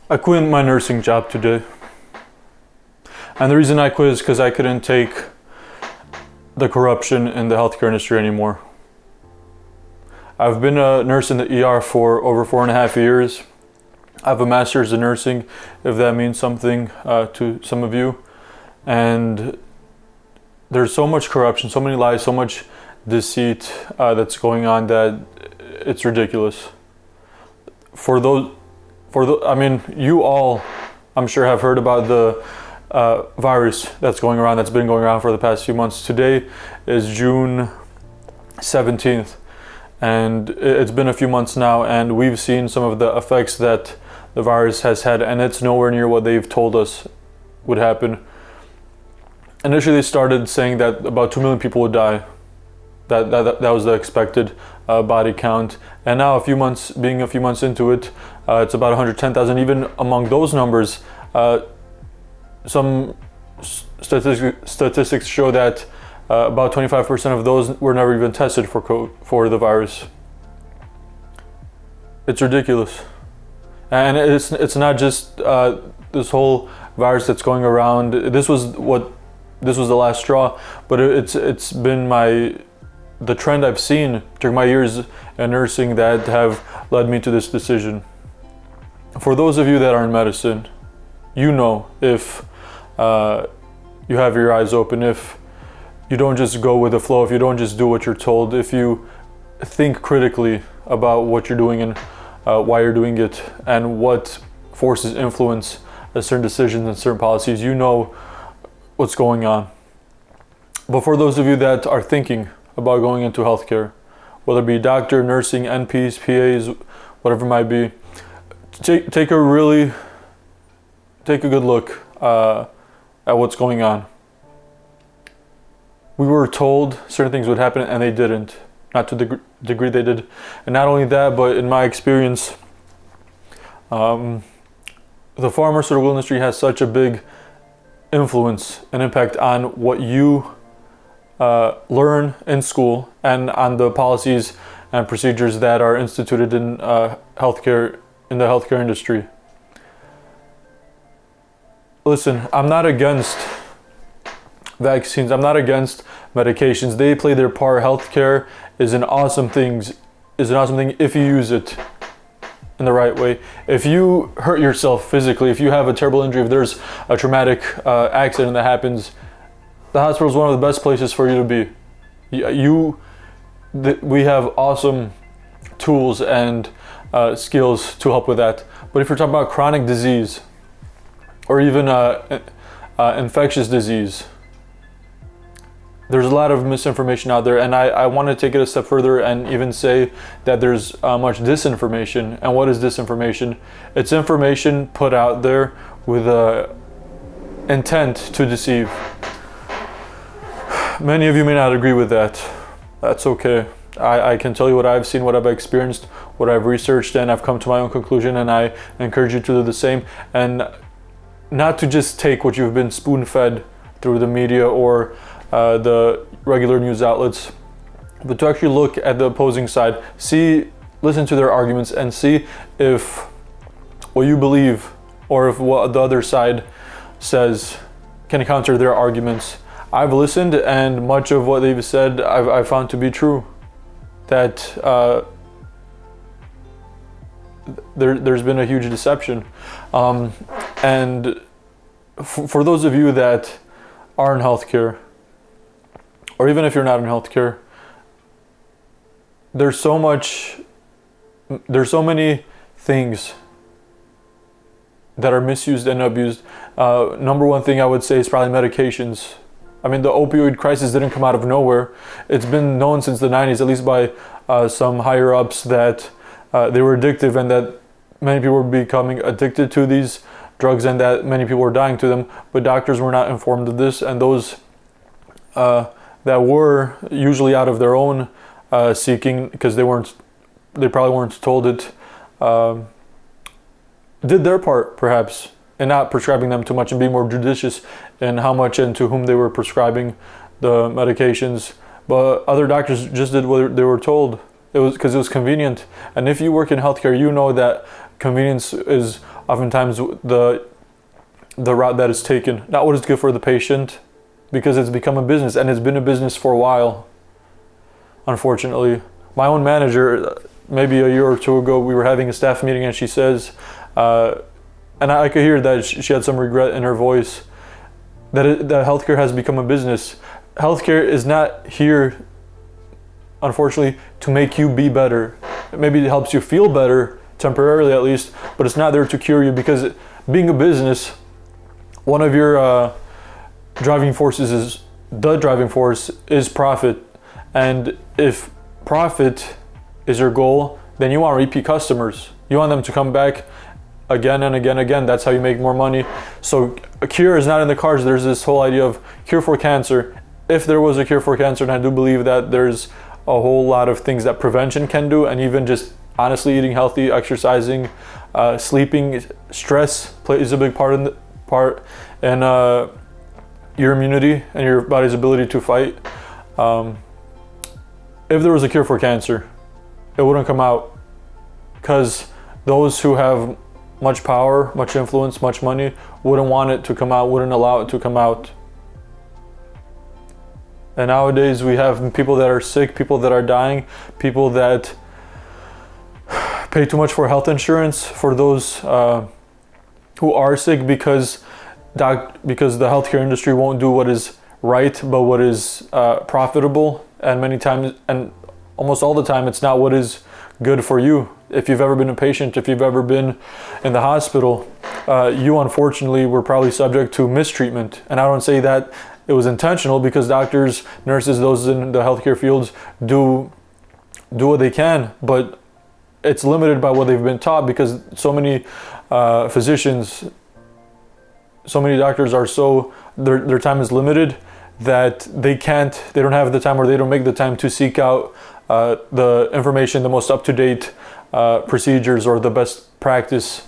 I quit my nursing job today. And the reason I quit is because I couldn't take the corruption in the healthcare industry anymore. I've been a nurse in the ER for over 4.5 years. I have a master's in nursing, if that means something to some of you. And there's so much corruption, so many lies, so much deceit that's going on that it's ridiculous. I mean, you all, I'm sure, have heard about the virus that's going around, that's been going around for the past few months. Today is June 17th, and it's been a few months now, and we've seen some of the effects that the virus has had, and it's nowhere near what they've told us would happen. Initially, they started saying that about 2 million people would die. That was the expected body count, and now a few months into it, it's about 110,000. Even among those numbers, some statistics show that about 25% of those were never even tested for the virus. It's ridiculous, and it's not just this whole virus that's going around. This was the last straw, but it's been the trend I've seen during my years in nursing that have led me to this decision. For those of you that are in medicine, you know, if you have your eyes open, if you don't just go with the flow, if you don't just do what you're told, if you think critically about what you're doing and why you're doing it and what forces influence certain decisions and certain policies, you know what's going on. But for those of you that are thinking about going into healthcare, whether it be doctor, nursing, NPs, PAs, whatever it might be, take a good look at what's going on. We were told certain things would happen, and they didn't. Not to the degree they did. And not only that, but in my experience, the pharmaceutical industry has such a big influence and impact on what you learn in school and on the policies and procedures that are instituted in the healthcare industry. Listen, I'm not against vaccines. I'm not against medications. They play their part. Healthcare is an awesome thing if you use it in the right way. If you hurt yourself physically, if you have a terrible injury, if there's a traumatic accident that happens, the hospital is one of the best places for you to be. We have awesome tools and skills to help with that. But if you're talking about chronic disease or even infectious disease, there's a lot of misinformation out there, and I want to take it a step further and even say that there's much disinformation. And what is disinformation? It's information put out there with intent to deceive. Many of you may not agree with that. That's okay. I can tell you what I've seen, what I've experienced, what I've researched, and I've come to my own conclusion, and I encourage you to do the same. And not to just take what you've been spoon-fed through the media or the regular news outlets, but to actually look at the opposing side, listen to their arguments, and see if what you believe or if what the other side says can counter their arguments. I've listened, and much of what they've said I've found to be true. That there's been a huge deception. And for those of you that are in healthcare, or even if you're not in healthcare, there's so many things that are misused and abused. Number one thing I would say is probably medications. I mean, the opioid crisis didn't come out of nowhere. It's been known since the 90s, at least by some higher ups, that they were addictive and that many people were becoming addicted to these drugs and that many people were dying to them. But doctors were not informed of this, and those that were, usually out of their own seeking, because they probably weren't told it, did their part perhaps in not prescribing them too much and being more judicious in how much and to whom they were prescribing the medications. But other doctors just did what they were told. It was because it was convenient. And if you work in healthcare, you know that convenience is oftentimes the route that is taken, not what is good for the patient, because it's become a business, and it's been a business for a while. Unfortunately, my own manager, maybe a year or two ago, we were having a staff meeting, and she says, and I could hear that she had some regret in her voice, that healthcare has become a business. Healthcare is not here, unfortunately, to make you be better. Maybe it helps you feel better, temporarily at least, but it's not there to cure you, because being a business, one of your driving forces is profit. And if profit is your goal, then you want repeat customers. You want them to come back again and again and again. That's how you make more money. So a cure is not in the cards. There's this whole idea of cure for cancer. If there was a cure for cancer, and I do believe that there's a whole lot of things that prevention can do, and even just honestly eating healthy, exercising, sleeping, stress plays a big part in your immunity and your body's ability to fight. If there was a cure for cancer, it wouldn't come out, because those who have much power, much influence, much money wouldn't want it to come out, wouldn't allow it to come out. And nowadays we have people that are sick, people that are dying, people that pay too much for health insurance for those who are sick, because the healthcare industry won't do what is right, but what is profitable. And many times, and almost all the time, it's not what is good for you. If you've ever been a patient, if you've ever been in the hospital, you unfortunately were probably subject to mistreatment. And I don't say that it was intentional, because doctors, nurses, those in the healthcare fields do what they can, but it's limited by what they've been taught, because so many physicians, so many doctors are their time is limited, that they don't have the time, or they don't make the time to seek out the information, the most up-to-date procedures, or the best practices.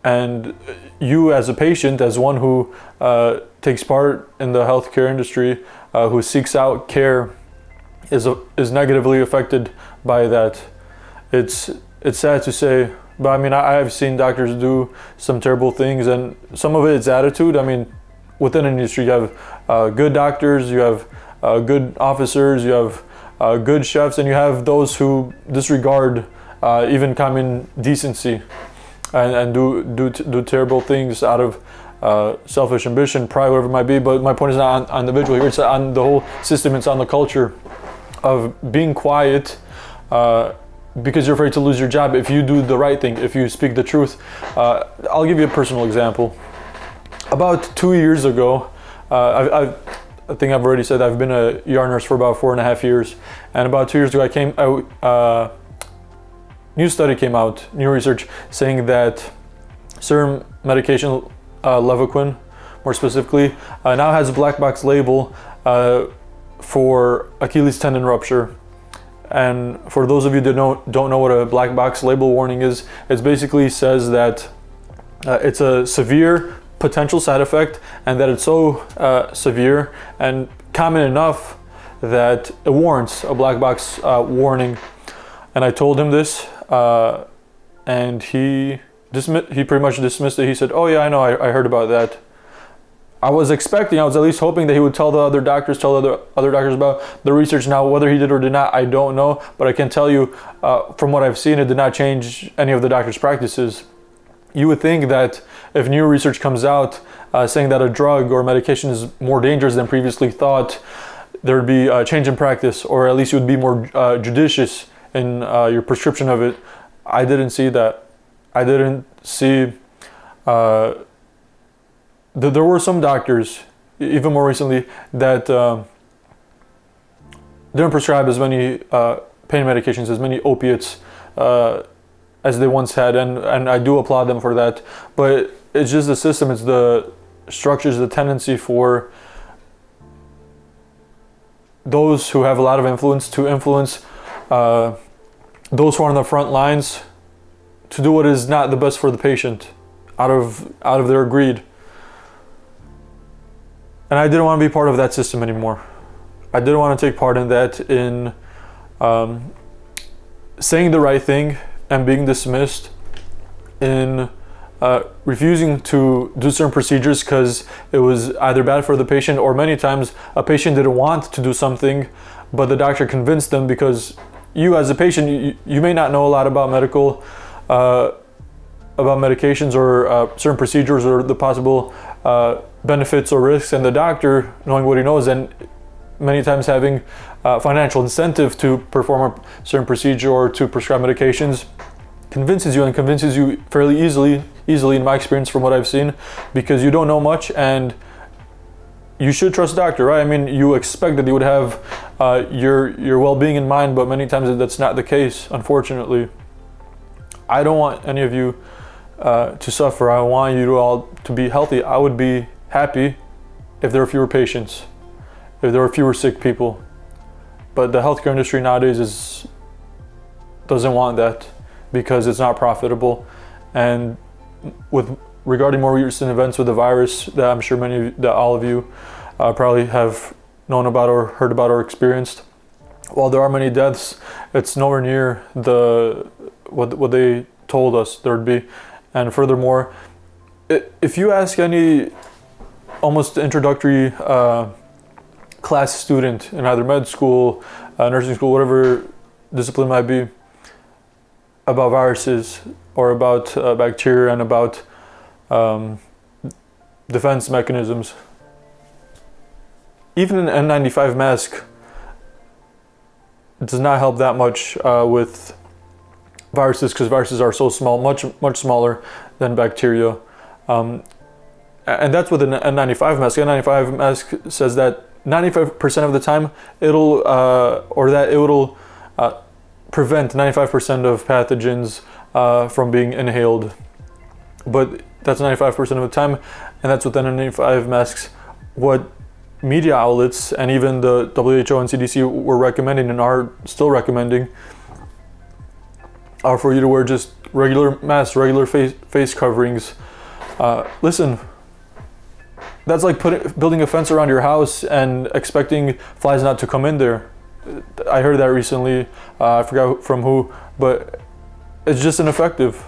And you as a patient, as one who takes part in the healthcare industry, who seeks out care, is negatively affected by that. It's sad to say, but I mean, I've seen doctors do some terrible things, and some of it's attitude. I mean, within an industry, you have good doctors, you have good officers, you have good chefs, and you have those who disregard even common decency, and do terrible things out of selfish ambition, pride, whatever it might be. But my point is not on the individual here, it's on the whole system, it's on the culture of being quiet because you're afraid to lose your job if you do the right thing, if you speak the truth. I'll give you a personal example. About 2 years ago, I think I've already said I've been a ER nurse for about 4.5 years, and about 2 years ago new study came out, new research, saying that certain medication, Levaquin more specifically, now has a black box label for Achilles tendon rupture. And for those of you that don't know what a black box label warning is, it basically says that it's a severe potential side effect, and that it's so severe and common enough that it warrants a black box warning. And I told him this, and he pretty much dismissed it. He said, "Oh yeah, I know, I heard about that." I was at least hoping that he would tell other doctors about the research. Now, whether he did or did not, I don't know, but I can tell you from what I've seen, it did not change any of the doctors' practices. You would think that if new research comes out saying that a drug or medication is more dangerous than previously thought, there would be a change in practice, or at least you would be more judicious in your prescription of it. I didn't see that. I didn't see... There were some doctors, even more recently, that didn't prescribe as many pain medications, as many opiates as they once had, and I do applaud them for that. But it's just the system, it's the structures, the tendency for those who have a lot of influence to influence those who are on the front lines to do what is not the best for the patient out of their greed. And I didn't want to be part of that system anymore. I didn't want to take part in that, in saying the right thing and being dismissed in refusing to do certain procedures because it was either bad for the patient, or many times a patient didn't want to do something, but the doctor convinced them, because you as a patient, you may not know a lot about about medications or certain procedures or the possible benefits or risks, and the doctor, knowing what he knows and many times having financial incentive to perform a certain procedure or to prescribe medications, convinces you fairly easily in my experience, from what I've seen, because you don't know much and you should trust a doctor, right? I mean, you expect that they would have your well-being in mind, but many times that's not the case, unfortunately. I don't want any of you to suffer. I want you all to be healthy. I would be happy if there were fewer patients, if there were fewer sick people, but the healthcare industry nowadays doesn't want that, because it's not profitable. And regarding more recent events with the virus that I'm sure all of you probably have known about or heard about or experienced, while there are many deaths, it's nowhere near what they told us there would be. And furthermore, if you ask any almost introductory class student in either med school, nursing school, whatever discipline might be, about viruses or about bacteria and about defense mechanisms, even an N95 mask does not help that much with viruses, because viruses are so small, much smaller than bacteria, and that's with an N95 mask. An N95 mask says that 95% of the time it will prevent 95% of pathogens from being inhaled, but that's 95% of the time, and that's with N95 masks. What media outlets and even the WHO and CDC were recommending and are still recommending are for you to wear just regular masks, regular face coverings. Listen, that's like building a fence around your house and expecting flies not to come in there. I heard that recently, I forgot from who, but it's just ineffective.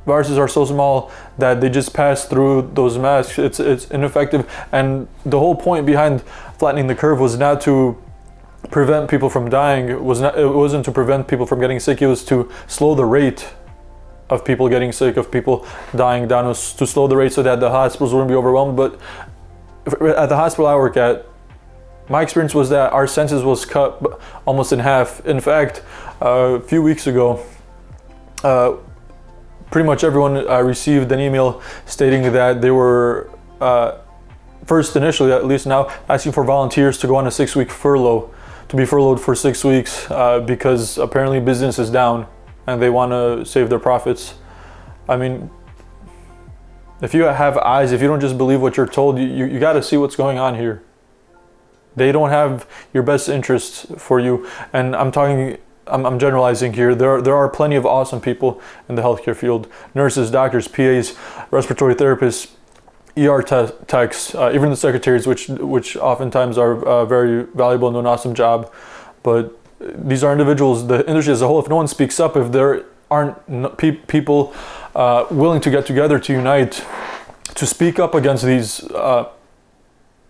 Viruses are so small that they just pass through those masks. It's ineffective, and the whole point behind flattening the curve was not to prevent people from dying. It wasn't to prevent people from getting sick. It was to slow the rate of people getting sick, of people dying down. It was to slow the rate so that the hospitals wouldn't be overwhelmed. But at the hospital I work at, my experience was that our census was cut almost in half. In fact, a few weeks ago, pretty much everyone received an email stating that they were, first initially, at least now, asking for volunteers to go on a 6-week furlough, to be furloughed for 6 weeks, because apparently business is down and they want to save their profits. I mean, if you have eyes, if you don't just believe what you're told, you got to see what's going on here. They don't have your best interests for you. And I'm generalizing here. There are plenty of awesome people in the healthcare field: nurses, doctors, PAs, respiratory therapists, ER techs, even the secretaries, which oftentimes are very valuable and do an awesome job. But these are individuals, the industry as a whole. If no one speaks up, if there aren't people willing to get together to unite, to speak up against these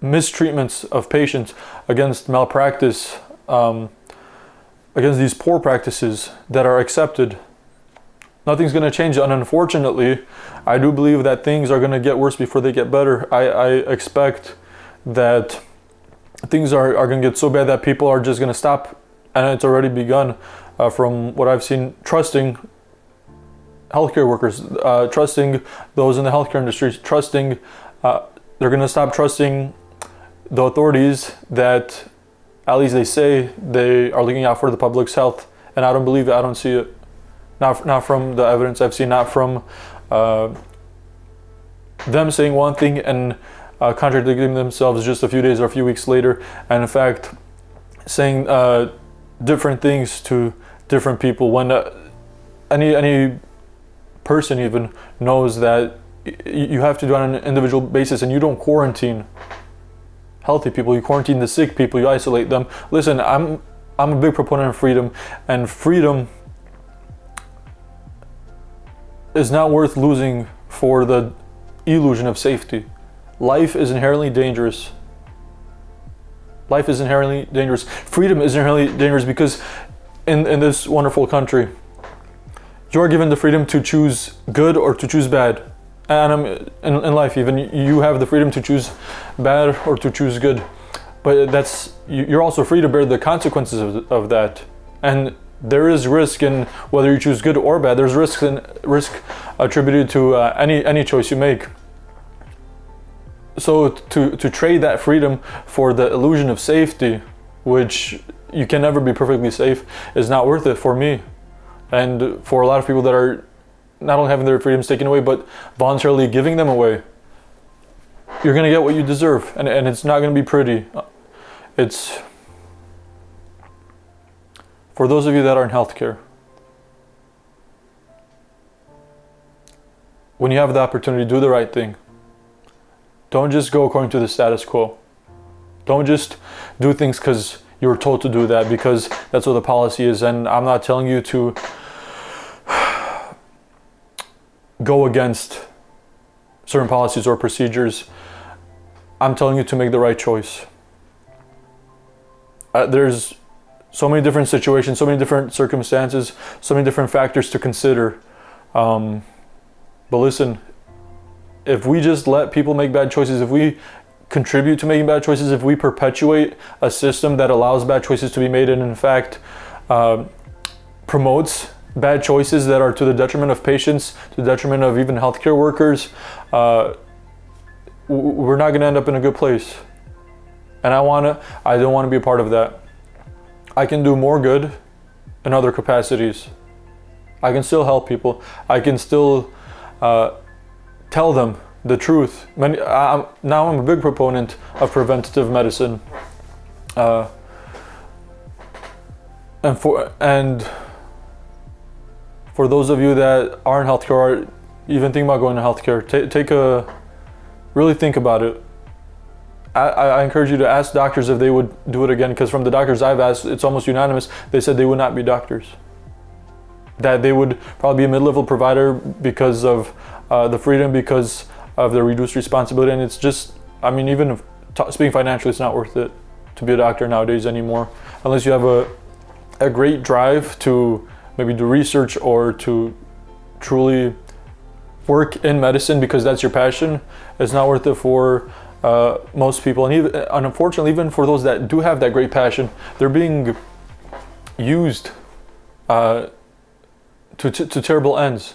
mistreatments of patients, against malpractice, against these poor practices that are accepted, nothing's going to change. And unfortunately, I do believe that things are going to get worse before they get better. I expect that things are going to get so bad that people are just going to stop, and it's already begun, from what I've seen, trusting healthcare workers, trusting those in the healthcare industry, they're going to stop trusting the authorities that, at least they say, they are looking out for the public's health. And I don't believe it. I don't see it. Not from the evidence I've seen, not from them saying one thing and contradicting themselves just a few days or a few weeks later, and in fact saying different things to different people, when any person even knows that you have to do it on an individual basis, and you don't quarantine healthy people, you quarantine the sick people, you isolate them. Listen, I'm a big proponent of freedom, and freedom is not worth losing for the illusion of safety. Life is inherently dangerous. Life is inherently dangerous. Freedom is inherently dangerous because in this wonderful country, you are given the freedom to choose good or to choose bad. And in life, even you have the freedom to choose bad or to choose good. But you're also free to bear the consequences of that. And there is risk in whether you choose good or bad. There's risk attributed to any choice you make. So to trade that freedom for the illusion of safety, which you can never be perfectly safe, is not worth it for me. And for a lot of people that are not only having their freedoms taken away, but voluntarily giving them away, you're going to get what you deserve. And it's not going to be pretty. It's for those of you that are in healthcare. When you have the opportunity, do the right thing. Don't just go according to the status quo. Don't just do things because you were told to do that, because that's what the policy is. And I'm not telling you to go against certain policies or procedures. I'm telling you to make the right choice. There's so many different situations, so many different circumstances, so many different factors to consider. But listen, if we just let people make bad choices, if we contribute to making bad choices, if we perpetuate a system that allows bad choices to be made and in fact promotes bad choices that are to the detriment of patients, to the detriment of even healthcare workers, we're not going to end up in a good place. And I don't want to be a part of that. I can do more good in other capacities. I can still help people. I can still tell them the truth. Now I'm a big proponent of preventative medicine. And for those of you that are in healthcare or even think about going to healthcare, really think about it. I encourage you to ask doctors if they would do it again, because from the doctors I've asked, it's almost unanimous. They said they would not be doctors. That they would probably be a mid-level provider because of the freedom, because of the reduced responsibility. And it's just, I mean, even speaking financially, it's not worth it to be a doctor nowadays anymore. Unless you have a great drive to maybe do research or to truly work in medicine because that's your passion. It's not worth it for most people. And unfortunately, even for those that do have that great passion, they're being used to terrible ends.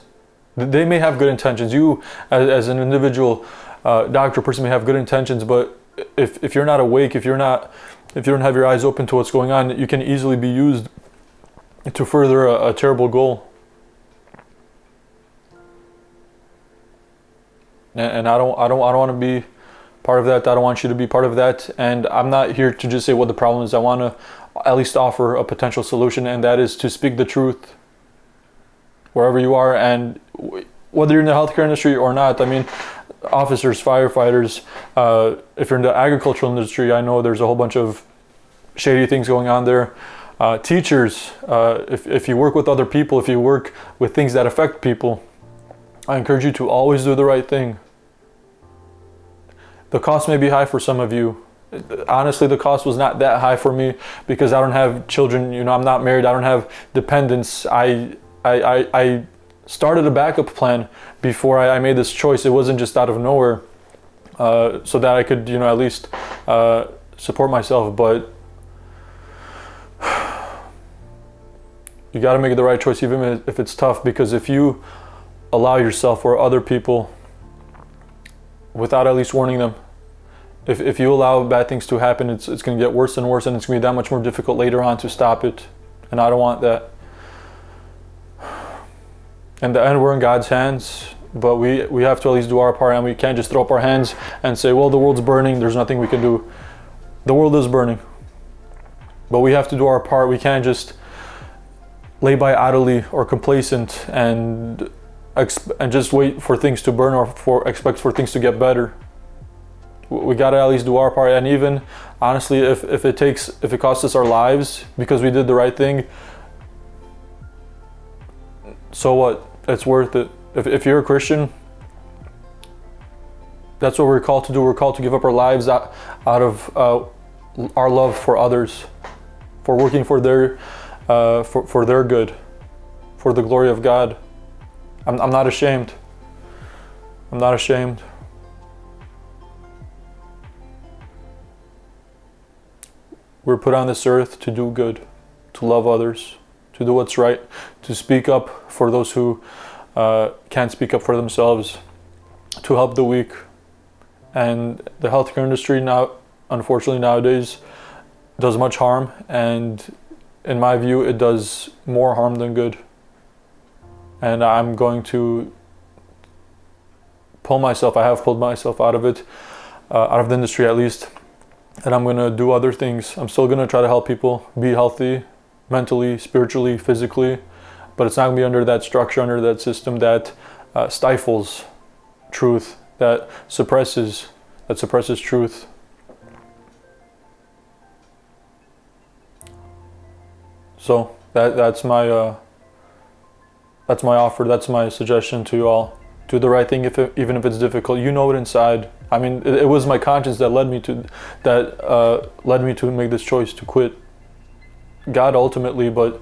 They may have good intentions. You, as an individual doctor person, may have good intentions, but if you're not awake, if you don't have your eyes open to what's going on, you can easily be used to further a terrible goal. And I don't want to be part of that. I don't want you to be part of that. And I'm not here to just say what the problem is. I want to at least offer a potential solution, and that is to speak the truth wherever you are, and whether you're in the healthcare industry or not. I mean, officers, firefighters, if you're in the agricultural industry, I know there's a whole bunch of shady things going on there. Teachers, if you work with other people, if you work with things that affect people, I encourage you to always do the right thing. The cost may be high for some of you. Honestly, the cost was not that high for me because I don't have children. You know, I'm not married. I don't have dependents. I started a backup plan before I made this choice. It wasn't just out of nowhere, so that I could, you know, at least support myself. But you got to make the right choice, even if it's tough, because if you allow yourself or other people, without at least warning them, if you allow bad things to happen, it's going to get worse and worse, and it's going to be that much more difficult later on to stop it. And I don't want that. In the end, we're in God's hands, but we have to at least do our part, and we can't just throw up our hands and say, well, the world's burning, there's nothing we can do. The world is burning, but we have to do our part. We can't just lay by idly or complacent and just wait for things to burn or expect for things to get better. We gotta at least do our part. And even honestly, if it costs us our lives because we did the right thing, so what? It's worth it. If you're a Christian, that's what we're called to do. We're called to give up our lives out of our love for others, for working for their good, for the glory of God. I'm not ashamed. I'm not ashamed. We're put on this earth to do good, to love others, to do what's right, to speak up for those who can't speak up for themselves, to help the weak. And the healthcare industry now, unfortunately nowadays, does much harm, and in my view it does more harm than good. And I'm going to I have pulled myself out of it, out of the industry at least, and I'm going to do other things. I'm still going to try to help people be healthy, mentally, spiritually, physically, but it's not going to be under that structure, under that system that stifles truth, that suppresses truth. So that's my offer. That's my suggestion to you all. Do the right thing, even if it's difficult. You know it inside. I mean, it was my conscience that led me to make this choice to quit. God ultimately, but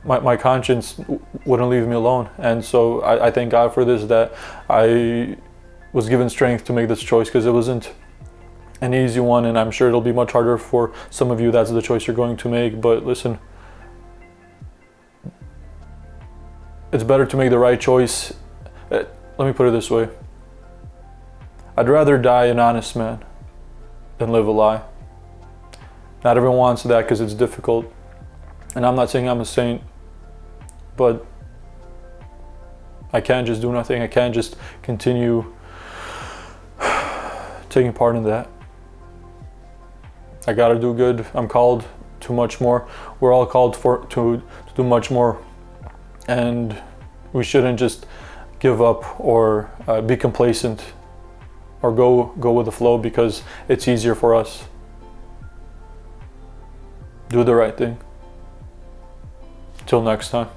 my conscience wouldn't leave me alone. And so I thank God for this, that I was given strength to make this choice, because it wasn't an easy one, and I'm sure it'll be much harder for some of you. That's the choice you're going to make. But listen, it's better to make the right choice. Let me put it this way. I'd rather die an honest man than live a lie. Not everyone wants that because it's difficult. And I'm not saying I'm a saint, but I can't just do nothing. I can't just continue taking part in that. I gotta do good. I'm called to much more. We're all called to do much more. And we shouldn't just give up or be complacent or go with the flow because it's easier for us. Do the right thing. Till next time.